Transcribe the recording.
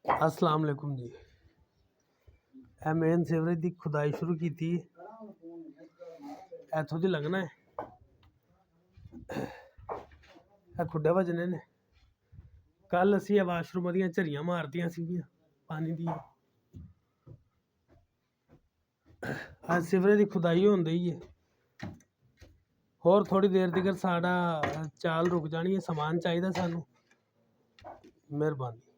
अस्सलाम वालेकुम जी। Main sewerage की खुदाई शुरू की थी, इत्थों दी लगना है, खुड्डे भजने ने। कल असी वाशरूम दियां झरियां मारदियां सीगियां पानी दियां। अज सीवरेज की खुदाई होन दी है, होर थोड़ी देर तक साढ़ा चाल रुक जानी है। समान चाहिए सानू। मेहरबानी।